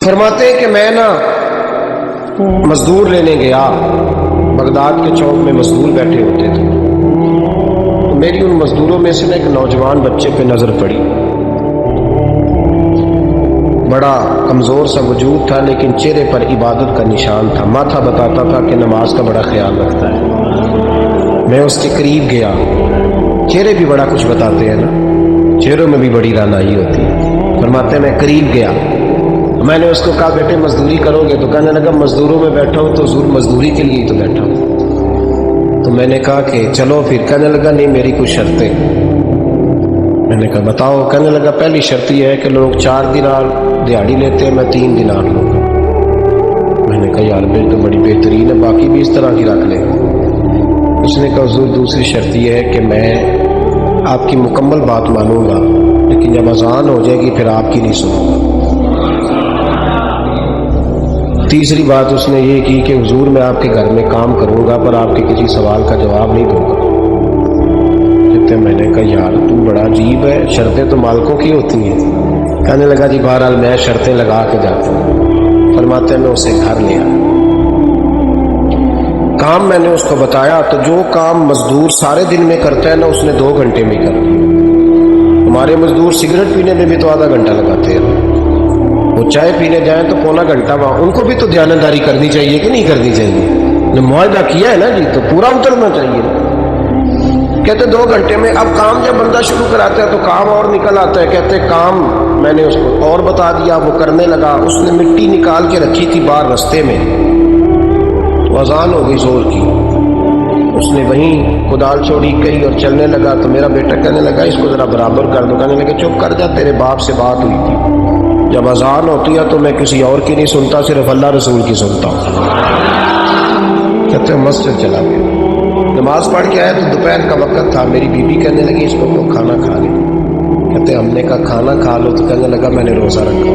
فرماتے ہیں کہ میں نا مزدور لینے گیا، بغداد کے چوک میں مزدور بیٹھے ہوتے تھے، تو میری ان مزدوروں میں سے ایک نوجوان بچے پہ نظر پڑی۔ بڑا کمزور سا وجود تھا لیکن چہرے پر عبادت کا نشان تھا، ماتھا بتاتا تھا کہ نماز کا بڑا خیال رکھتا ہے۔ میں اس کے قریب گیا، چہرے بھی بڑا کچھ بتاتے ہیں نا، چہروں میں بھی بڑی رانائی ہوتی ہے۔ فرماتے ہیں میں قریب گیا، میں نے اس کو کہا بیٹے مزدوری کرو گے؟ تو کہنے لگا مزدوروں میں بیٹھا ہوں تو حضور مزدوری کے لیے ہی تو بیٹھا ہوں۔ تو میں نے کہا کہ چلو پھر۔ کہنے لگا نہیں میری کچھ شرطیں۔ میں نے کہا بتاؤ؟ کہنے لگا پہلی شرط یہ ہے کہ لوگ 4 دینار دیہاڑی لیتے ہیں، میں 3 دینار لوں گا۔ میں نے کہا یار میری تو بڑی بہترین ہے، باقی بھی اس طرح کی رکھ لیں۔ اس نے کہا حضور دوسری شرط یہ ہے کہ میں آپ کی مکمل بات مانوں گا لیکن جب اذان ہو جائے گی پھر آپ کی نہیں سنوں گا۔ تیسری بات اس نے یہ کی کہ حضور میں آپ کے گھر میں کام کروں گا پر آپ کے کسی سوال کا جواب نہیں دوں گا۔ کہتے میں نے کہا یار تو بڑا عجیب ہے، شرطیں تو مالکوں کی ہوتی ہیں۔ کہنے لگا جی بہرحال میں شرطیں لگا کے جاتا ہوں۔ فرماتے ہیں میں اسے گھر لیا، کام میں نے اس کو بتایا تو جو کام مزدور سارے دن میں کرتا ہے نا اس نے 2 گھنٹے میں کر دیا۔ ہمارے مزدور سگریٹ پینے میں بھی تو آدھا گھنٹہ لگاتے ہیں، وہ چائے پینے جائیں تو پونا گھنٹہ وہاں۔ ان کو بھی تو دیانتداری کرنی چاہیے کہ نہیں کرنی چاہیے؟ معاہدہ کیا ہے نا جی تو پورا اترنا چاہیے۔ کہتے 2 گھنٹے میں۔ اب کام جب بندہ شروع کراتا ہے تو کام اور نکل آتا ہے۔ کہتے کام میں نے اس کو اور بتا دیا، وہ کرنے لگا۔ اس نے مٹی نکال کے رکھی تھی باہر رستے میں، تو اذان ہو گئی زور کی، اس نے وہیں کدال چھوڑی کہی اور چلنے لگا۔ تو میرا بیٹا کہنے لگا اس کو ذرا برابر کر دو۔ کہنے لگا چپ کر جا، تیرے باپ سے بات ہوئی تھی، جب اذان ہوتی ہے تو میں کسی اور کی نہیں سنتا، صرف اللہ رسول کی سنتا ہوں۔ کہتے ہیں مسجد چلا گیا، نماز پڑھ کے آیا تو دوپہر کا وقت تھا۔ میری بیوی کہنے لگی اس کو کھانا کھا لے۔ کہتے ہم نے کہا کھانا کھا لو، تو کہنے لگا میں نے روزہ رکھا،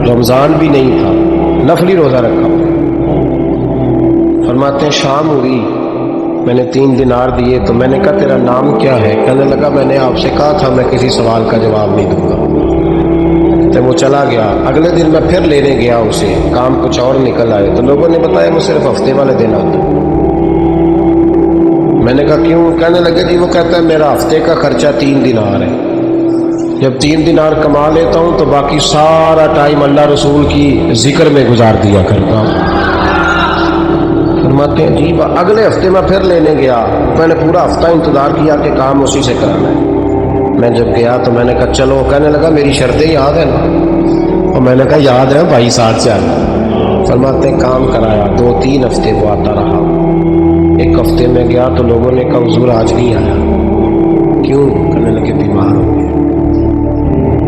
رمضان بھی نہیں تھا، نفلی روزہ رکھا۔ فرماتے ہیں شام ہوئی، میں نے 3 دینار دیے تو میں نے کہا تیرا نام کیا ہے؟ کہنے لگا میں نے آپ سے کہا تھا میں کسی سوال کا جواب نہیں دوں گا۔ تو وہ چلا گیا۔ اگلے دن میں پھر لینے گیا اسے، کام کچھ اور نکل آئے تو لوگوں نے بتایا وہ صرف ہفتے والے دن آتا ہے۔ میں نے کہا کیوں؟ کہنے لگے جی وہ کہتا ہے میرا ہفتے کا خرچہ 3 دینار ہے، جب 3 دینار کما لیتا ہوں تو باقی سارا ٹائم اللہ رسول کی ذکر میں گزار دیا کرتا ہوں۔ فرماتے ہیں جی اگلے ہفتے میں پھر لینے گیا، میں نے پورا ہفتہ انتظار کیا کہ کام اسی سے کرانا ہے۔ میں جب گیا تو میں نے کہا چلو، کہنے لگا میری شرطیں یاد ہیں نا؟ اور میں نے کہا یاد ہے بھائی، ساتھ چل۔ فرماتے ہیں کام کرایا، 2-3 ہفتے وہ آتا رہا۔ ایک ہفتے میں گیا تو لوگوں نے کہا حضور آج نہیں آیا، کیوں؟ کہنے لگے بیمار ہو گئے۔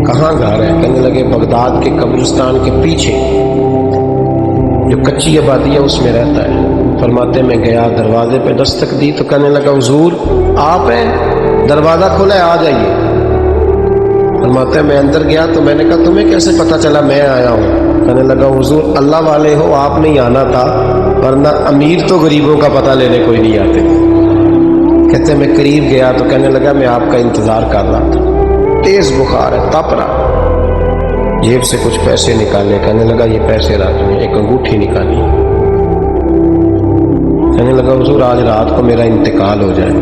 کہاں گھر ہے؟ کہنے لگے بغداد کے قبرستان کے پیچھے جو کچی آبادی ہے اس میں رہتا ہے۔ فرماتے میں گیا، دروازے پہ دستک دی تو کہنے لگا حضور آپ ہیں؟ دروازہ کھولا ہے، آ جائیے۔ فرماتے ہیں میں اندر گیا تو میں نے کہا تمہیں کیسے پتا چلا میں آیا ہوں؟ کہنے لگا حضور اللہ والے ہو، آپ نہیں آنا تھا، ورنہ امیر تو غریبوں کا پتہ لینے کوئی نہیں آتے۔ کہتے میں قریب گیا تو کہنے لگا میں آپ کا انتظار کر رہا تھا، تیز بخار ہے، تپ رہا۔ جیب سے کچھ پیسے نکالے، کہنے لگا یہ پیسے رات میں، ایک انگوٹھی نکالی۔ کہنے لگا حضور آج رات کو میرا انتقال ہو جائے،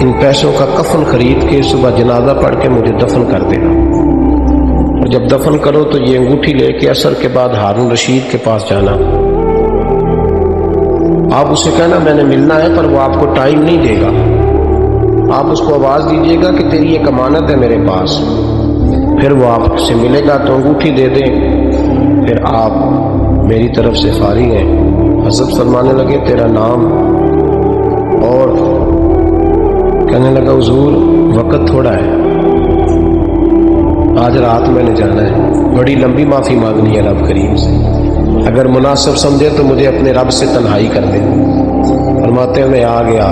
ان پیسوں کا کفن خرید کے صبح جنازہ پڑھ کے مجھے دفن کر دینا، اور جب دفن کرو تو یہ انگوٹھی لے کے عصر کے بعد ہارون رشید کے پاس جانا، آپ اسے کہنا میں نے ملنا ہے پر وہ آپ کو ٹائم نہیں دے گا، آپ اس کو آواز دیجیے گا کہ تیری ایک امانت ہے میرے پاس، پھر وہ آپ سے ملے گا تو انگوٹھی دے دیں، پھر آپ میری طرف سے فارغ ہیں۔ حضرت فرمانے لگے تیرا نام؟ اور کہنے لگا حضور وقت تھوڑا ہے، آج رات میں نے جانا ہے، بڑی لمبی معافی مانگنی ہے رب کریم سے، اگر مناسب سمجھے تو مجھے اپنے رب سے تنہائی کر دے۔ فرماتے ہیں میں آ گیا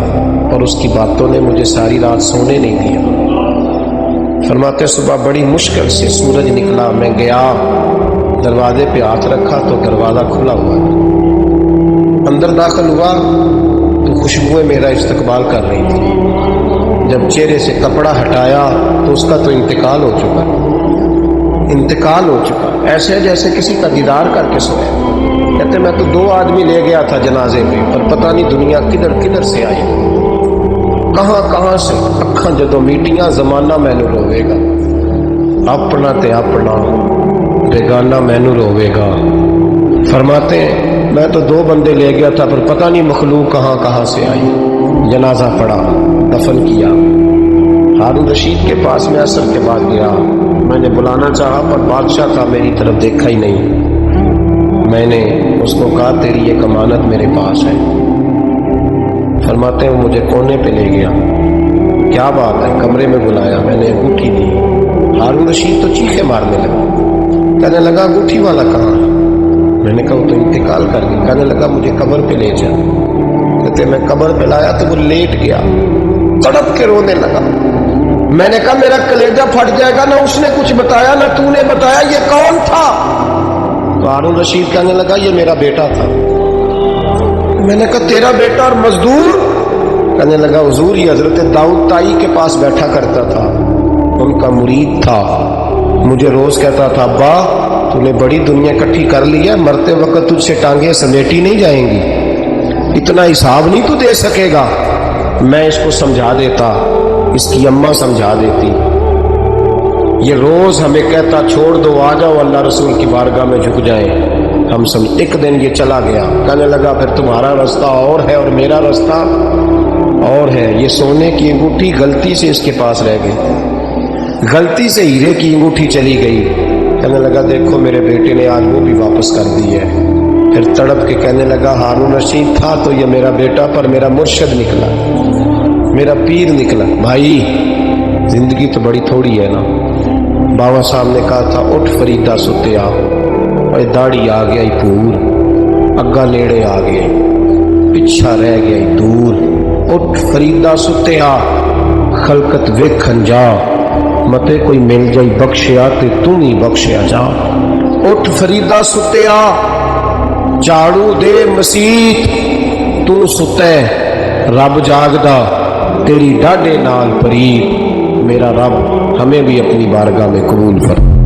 اور اس کی باتوں نے مجھے ساری رات سونے نہیں دیا۔ فرماتے ہیں صبح بڑی مشکل سے سورج نکلا، میں گیا دروازے پہ ہاتھ رکھا تو دروازہ کھلا ہوا ہے، اندر داخل ہوا تو خوشبوئیں میرا استقبال کر رہی تھی، جب چہرے سے کپڑا ہٹایا تو اس کا تو انتقال ہو چکا، انتقال ہو چکا، ایسے جیسے کسی کا دیدار کر کے سویا۔ کہتے میں تو 2 آدمی لے گیا تھا جنازے پہ، پر پتہ نہیں دنیا کدھر کدھر سے آئی، کہاں کہاں سے۔ اکھاں جدوں میٹیاں زمانہ مینو روے گا، اپنا تے اپنا بیگانہ مینو روے گا۔ فرماتے ہیں میں تو 2 بندے لے گیا تھا، پر پتہ نہیں مخلوق کہاں کہاں سے آئی۔ جنازہ پڑا، دفن کیا۔ ہارون رشید کے پاس میں عصر کے بعد گیا، میں نے بلانا چاہا پر بادشاہ کا میری طرف دیکھا ہی نہیں۔ میں نے اس کو کہا تیری ایک امانت میرے پاس ہے۔ فرماتے ہیں وہ مجھے کونے پہ لے گیا، کیا بات ہے، کمرے میں بلایا، میں نے انگوٹھی دی۔ ہارون رشید تو چیخے مارنے لگا، کہنے لگا انگوٹھی والا کہاں ہے؟ میں نے کہا وہ تو انتقال کر گئی۔ کہنے لگا مجھے قبر پہ لے جا۔ کہتے میں قبر پہ لایا تو وہ لیٹ گیا، تڑپ کے رونے لگا۔ میں نے کہا میرا کلیجہ پھٹ جائے گا، نہ اس نے کچھ بتایا نہ تو نے بتایا، یہ کون تھا؟ تو ہارون رشید کہنے لگا یہ میرا بیٹا تھا۔ میں نے کہا تیرا بیٹا اور مزدور؟ کہنے لگا حضور یہ حضرت داؤد تائی کے پاس بیٹھا کرتا تھا، ان کا مرید تھا، مجھے روز کہتا تھا ابا تو نے بڑی دنیا اکٹھی کر لی ہے، مرتے وقت تجھ سے ٹانگیں سمیٹی نہیں جائیں گی، اتنا حساب نہیں تو دے سکے گا۔ میں اس کو سمجھا دیتا، اس کی اماں سمجھا دیتی۔ یہ روز ہمیں کہتا چھوڑ دو، آ جاؤ اللہ رسول کی بارگاہ میں جھک جائیں۔ ہم سمجھ ایک دن یہ چلا گیا، کہنے لگا پھر تمہارا راستہ اور ہے اور میرا راستہ اور ہے۔ یہ سونے کی انگوٹھی غلطی سے اس کے پاس رہ گئی، غلطی سے ہیرے کی انگوٹھی چلی گئی۔ کہنے لگا دیکھو میرے بیٹے نے آج وہ بھی واپس کر دی ہے۔ پھر تڑپ کے کہنے لگا ہارون رشید تھا تو یہ میرا بیٹا، پر میرا مرشد نکلا، میرا پیر نکلا۔ بھائی زندگی تو بڑی تھوڑی ہے نا۔ بابا صاحب نے کہا تھا اٹھ فریدہ ستیا، اور داڑھی آ گیا پور، اگا نیڑے آ گئے، پچھا رہ گیا دور۔ اٹھ فریدہ ستیا، خلقت ویکھن جا، متے کوئی مل جائی بخشیا تے تو ہی بخشیا جا۔ اٹھ فریدہ ستیا، جھاڑو دے مسیت، تو ستے رب جاگدا، تیری ڈاڈے نال پرید۔ میرا رب ہمیں بھی اپنی بارگاہ میں قبول فرما۔